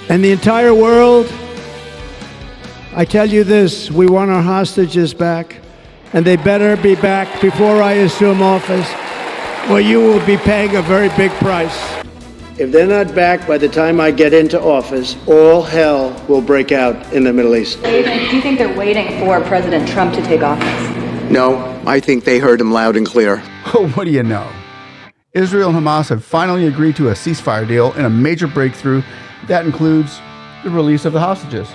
And the entire world, I tell you this, we want our hostages back, and they better be back before I assume office, or you will be paying a very big price. If they're not back by the time I get into office, all hell will break out in the Middle East. Do you think they're waiting for President Trump to take office? No, I think they heard him loud and clear. Oh, what do you know? Israel and Hamas have finally agreed to a ceasefire deal in a major breakthrough that includes the release of the hostages.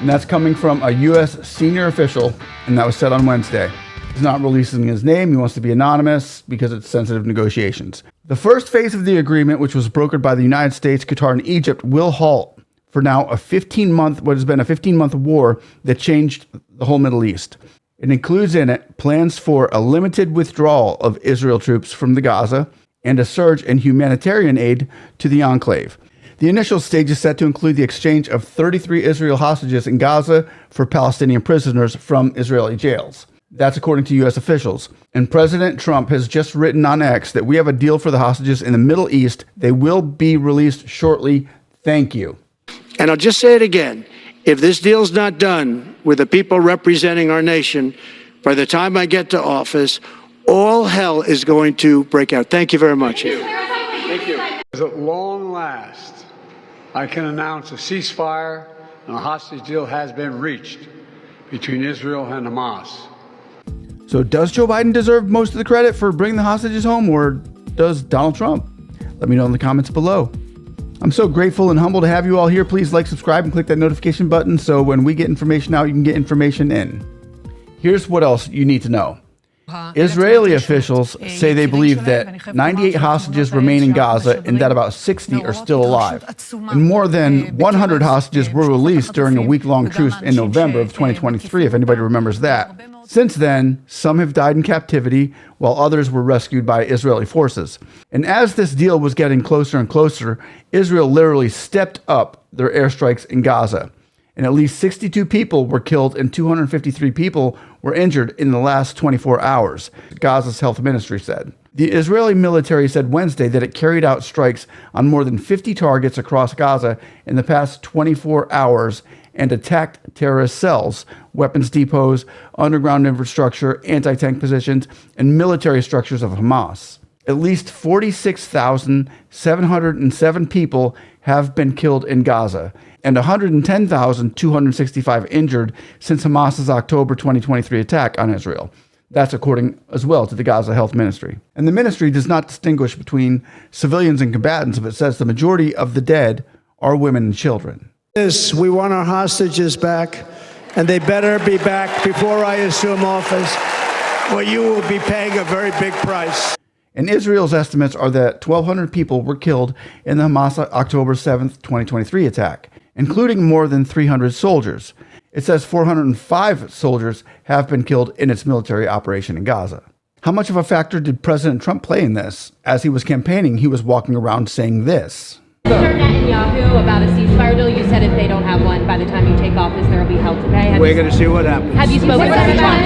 And that's coming from a U.S. senior official, and that was said on Wednesday. He's not releasing his name. He wants to be anonymous because it's sensitive negotiations. The first phase of the agreement, which was brokered by the United States, Qatar, and Egypt, will halt for now what has been a 15-month war that changed the whole Middle East. It includes in it plans for a limited withdrawal of Israel troops from the Gaza and a surge in humanitarian aid to the enclave. The initial stage is set to include the exchange of 33 Israel hostages in Gaza for Palestinian prisoners from Israeli jails. That's according to U.S. officials. And President Trump has just written on X that we have a deal for the hostages in the Middle East. They will be released shortly. Thank you. And I'll just say it again. If this deal's not done with the people representing our nation, by the time I get to office, all hell is going to break out. Thank you very much. Thank you. At long last, I can announce a ceasefire and a hostage deal has been reached between Israel and Hamas. So does Joe Biden deserve most of the credit for bringing the hostages home, or does Donald Trump? Let me know in the comments below. I'm so grateful and humble to have you all here. Please like, subscribe, and click that notification button so when we get information out, you can get information in. Here's what else you need to know. Israeli officials say they believe that 98 hostages remain in Gaza and that about 60 are still alive. And more than 100 hostages were released during a week-long truce in November of 2023, if anybody remembers that. Since then, some have died in captivity, while others were rescued by Israeli forces. And as this deal was getting closer and closer, Israel literally stepped up their airstrikes in Gaza. And at least 62 people were killed and 253 people were injured in the last 24 hours, Gaza's health ministry said. The Israeli military said Wednesday that it carried out strikes on more than 50 targets across Gaza in the past 24 hours and attacked terrorist cells, weapons depots, underground infrastructure, anti-tank positions, and military structures of Hamas. At least 46,707 people have been killed in Gaza, and 110,265 injured since Hamas's October 2023 attack on Israel. That's according as well to the Gaza Health Ministry. And the ministry does not distinguish between civilians and combatants, but says the majority of the dead are women and children. We want our hostages back, and they better be back before I assume office, or you will be paying a very big price. And Israel's estimates are that 1,200 people were killed in the Hamas October 7th, 2023 attack, including more than 300 soldiers. It says 405 soldiers have been killed in its military operation in Gaza. How much of a factor did President Trump play in this? As he was campaigning, he was walking around saying this. Mr. Netanyahu, about a ceasefire deal, you said if they don't have one by the time you take office, there will be hell to pay. We're going to see what happens. Have you spoken with President Trump?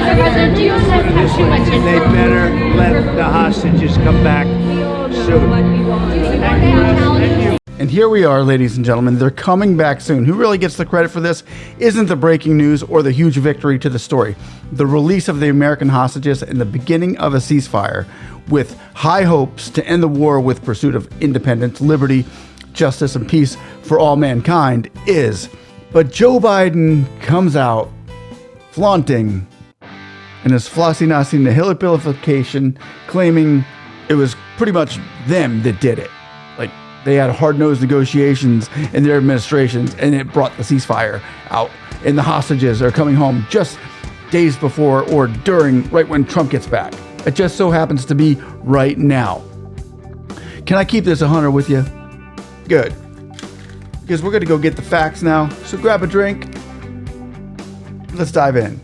They better let the hostages come back soon. And here we are, ladies and gentlemen. They're coming back soon. Who really gets the credit for this isn't the breaking news or the huge victory to the story. The release of the American hostages and the beginning of a ceasefire with high hopes to end the war with pursuit of independence, liberty, justice, and peace for all mankind is. But Joe Biden comes out flaunting in his flossy-nossy nihilabilification, claiming it was pretty much them that did it. Like, they had hard-nosed negotiations in their administrations, and it brought the ceasefire out. And the hostages are coming home just days before or during, right when Trump gets back. It just so happens to be right now. Can I keep this 100 with you? Good. Because we're going to go get the facts now. So grab a drink. Let's dive in.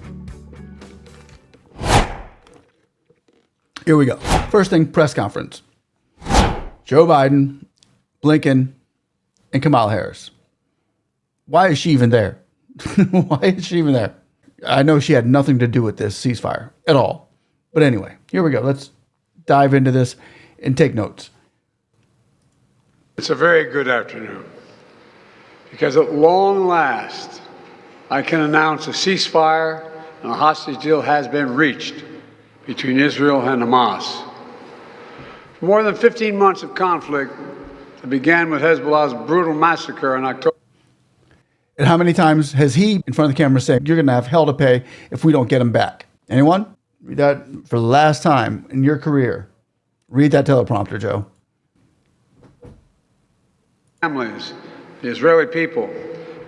Here we go. First thing, press conference. Joe Biden, Blinken, and Kamala Harris. Why is she even there? Why is she even there? I know she had nothing to do with this ceasefire at all. But anyway, here we go. Let's dive into this and take notes. It's a very good afternoon. because at long last, I can announce a ceasefire and a hostage deal has been reached between Israel and Hamas. For more than 15 months of conflict that began with Hezbollah's brutal massacre in October. And how many times has he, in front of the camera, said, you're going to have hell to pay if we don't get him back? Anyone? Read that for the last time in your career. Read that teleprompter, Joe. Families, the Israeli people,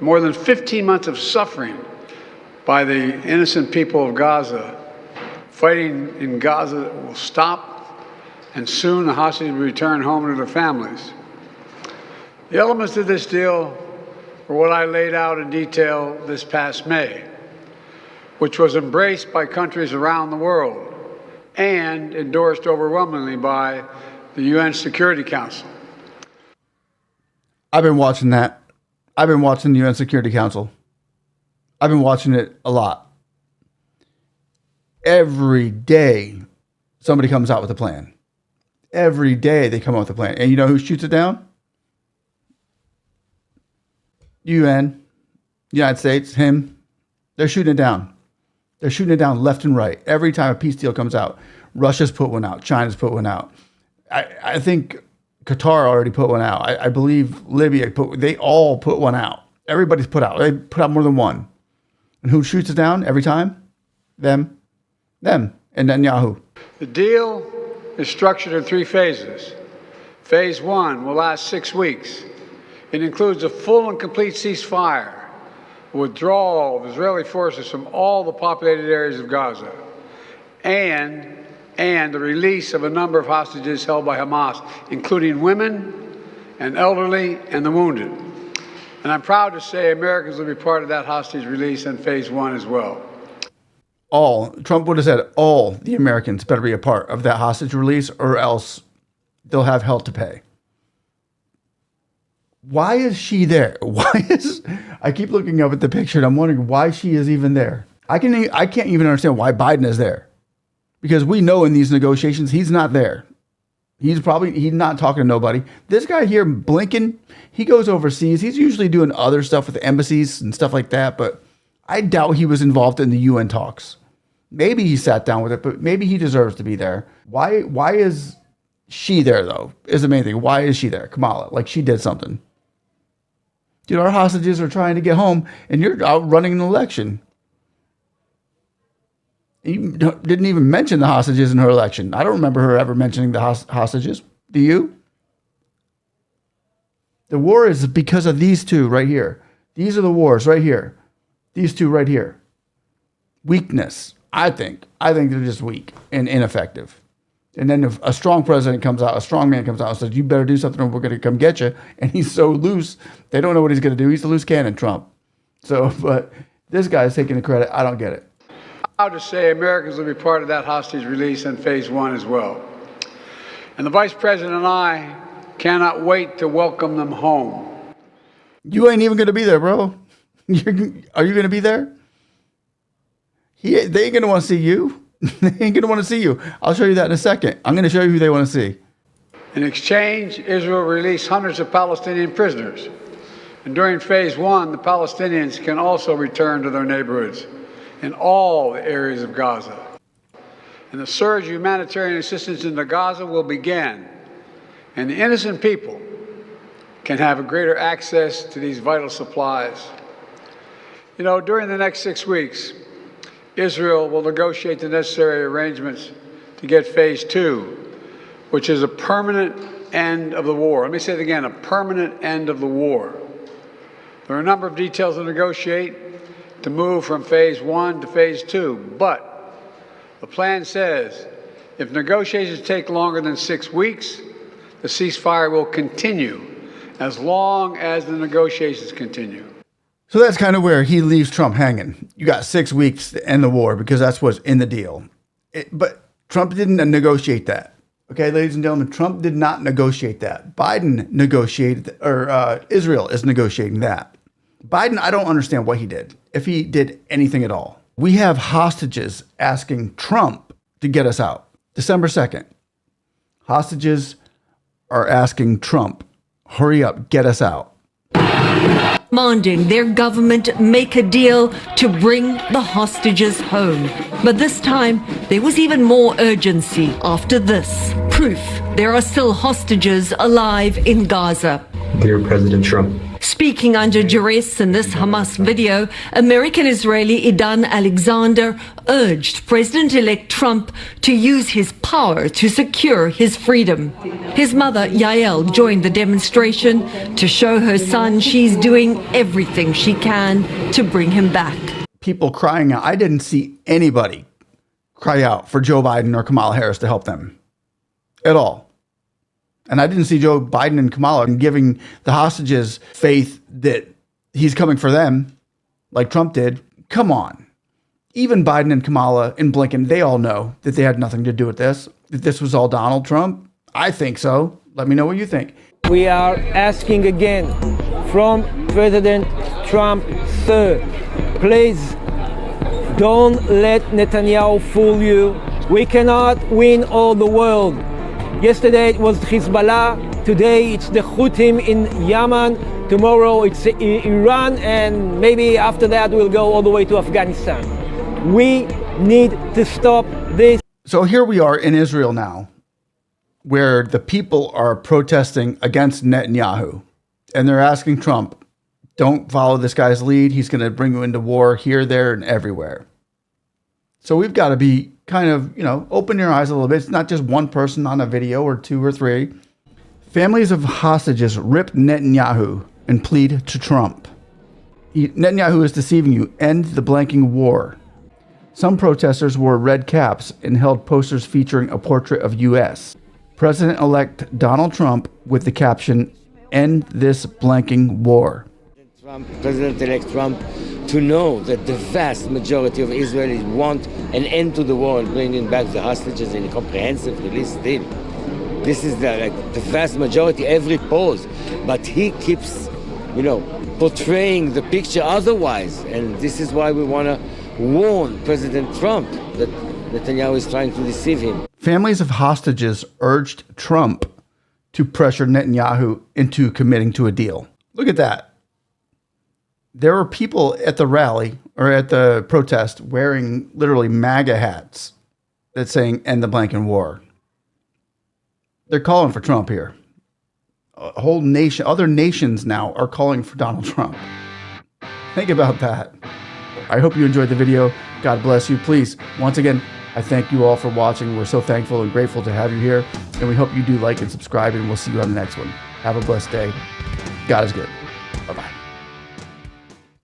more than 15 months of suffering by the innocent people of Gaza. Fighting in Gaza will stop, and soon the hostages will return home to their families. The elements of this deal were what I laid out in detail this past May, which was embraced by countries around the world and endorsed overwhelmingly by the UN Security Council. I've been watching that. I've been watching the UN Security Council. I've been watching it a lot. Every day, somebody comes out with a plan. Every day they come out with a plan. And you know who shoots it down? UN, United States, him. They're shooting it down. They're shooting it down left and right. Every time a peace deal comes out, Russia's put one out. China's put one out. I think Qatar already put one out. I believe Libya they all put one out. Everybody's put out. They put out more than one. And who shoots it down every time? Them, and Netanyahu. The deal is structured in 3 phases. Phase 1 will last 6 weeks. It includes a full and complete ceasefire, withdrawal of Israeli forces from all the populated areas of Gaza, and the release of a number of hostages held by Hamas, including women and elderly and the wounded. And I'm proud to say Americans will be part of that hostage release in phase 1 as well. Trump would have said all the Americans better be a part of that hostage release or else they'll have hell to pay. Why is she there? I keep looking up at the picture and I'm wondering why she is even there. I can't even understand why Biden is there. Because we know in these negotiations, he's not there. He's not talking to nobody. This guy here, Blinken, he goes overseas. He's usually doing other stuff with the embassies and stuff like that, but I doubt he was involved in the UN talks. Maybe he sat down with it, but maybe he deserves to be there. Why is she there, though, is the main thing. Why is she there? Kamala, like she did something. Dude, our hostages are trying to get home, and you're out running an election. You didn't even mention the hostages in her election. I don't remember her ever mentioning the hostages. Do you? The war is because of these two right here. These are the wars right here. These two right here. Weakness, I think. I think they're just weak and ineffective. And then if a strong president comes out, a strong man comes out and says, you better do something or we're going to come get you. And he's so loose, they don't know what he's going to do. He's a loose cannon, Trump. So, but this guy's taking the credit. I don't get it. I'm proud to say Americans will be part of that hostage release in phase 1 as well. And the Vice President and I cannot wait to welcome them home. You ain't even going to be there, bro. Are you going to be there? They ain't going to want to see you. They ain't going to want to see you. I'll show you that in a second. I'm going to show you who they want to see. In exchange, Israel released hundreds of Palestinian prisoners. And during phase 1, the Palestinians can also return to their neighborhoods in all the areas of Gaza. And the surge of humanitarian assistance into Gaza will begin. And the innocent people can have a greater access to these vital supplies. You know, during the next 6 weeks, Israel will negotiate the necessary arrangements to get phase 2, which is a permanent end of the war. Let me say it again, a permanent end of the war. There are a number of details to negotiate to move from phase 1 to phase 2, but the plan says if negotiations take longer than 6 weeks, the ceasefire will continue as long as the negotiations continue. So that's kind of where he leaves Trump hanging. You got 6 weeks to end the war because that's what's in the deal. But Trump didn't negotiate that. Okay, ladies and gentlemen, Trump did not negotiate that. Biden negotiated, or Israel is negotiating that. Biden, I don't understand what he did, if he did anything at all. We have hostages asking Trump to get us out. December 2nd, hostages are asking Trump, hurry up, get us out. demanding their government make a deal to bring the hostages home. But this time, there was even more urgency after this. Proof there are still hostages alive in Gaza. Dear President Trump, Speaking under duress in this Hamas video, American-Israeli Idan Alexander urged President-elect Trump to use his power to secure his freedom. His mother, Yael, joined the demonstration to show her son she's doing everything she can to bring him back. People crying out. I didn't see anybody cry out for Joe Biden or Kamala Harris to help them at all. And I didn't see Joe Biden and Kamala giving the hostages faith that he's coming for them like Trump did. Come on. Even Biden and Kamala and Blinken, they all know that they had nothing to do with this, that this was all Donald Trump. I think so. Let me know what you think. We are asking again from President Trump, sir, please don't let Netanyahu fool you. We cannot win all the world. Yesterday it was Hezbollah, today it's the Houthis in Yemen, tomorrow it's Iran, and maybe after that we'll go all the way to Afghanistan. We need to stop this. So here we are in Israel now, where the people are protesting against Netanyahu, and they're asking Trump, don't follow this guy's lead. He's going to bring you into war here, there, and everywhere. So we've got to be kind of, open your eyes a little bit. It's not just one person on a video or two or three. Families of hostages rip Netanyahu and plead to Trump. Netanyahu is deceiving you. End the blanking war. Some protesters wore red caps and held posters featuring a portrait of U.S. President-elect Donald Trump with the caption, end this blanking war. President-elect Trump, to know that the vast majority of Israelis want an end to the war and bringing back the hostages in a comprehensive release deal. This is the vast majority, every pause. But he keeps, portraying the picture otherwise. And this is why we want to warn President Trump that Netanyahu is trying to deceive him. Families of hostages urged Trump to pressure Netanyahu into committing to a deal. Look at that. There were people at the rally or at the protest wearing literally MAGA hats that's saying end the blanking war. They're calling for Trump here. A whole nation, other nations now are calling for Donald Trump. Think about that. I hope you enjoyed the video. God bless you. Please, once again, I thank you all for watching. We're so thankful and grateful to have you here. And we hope you do like and subscribe, and we'll see you on the next one. Have a blessed day. God is good.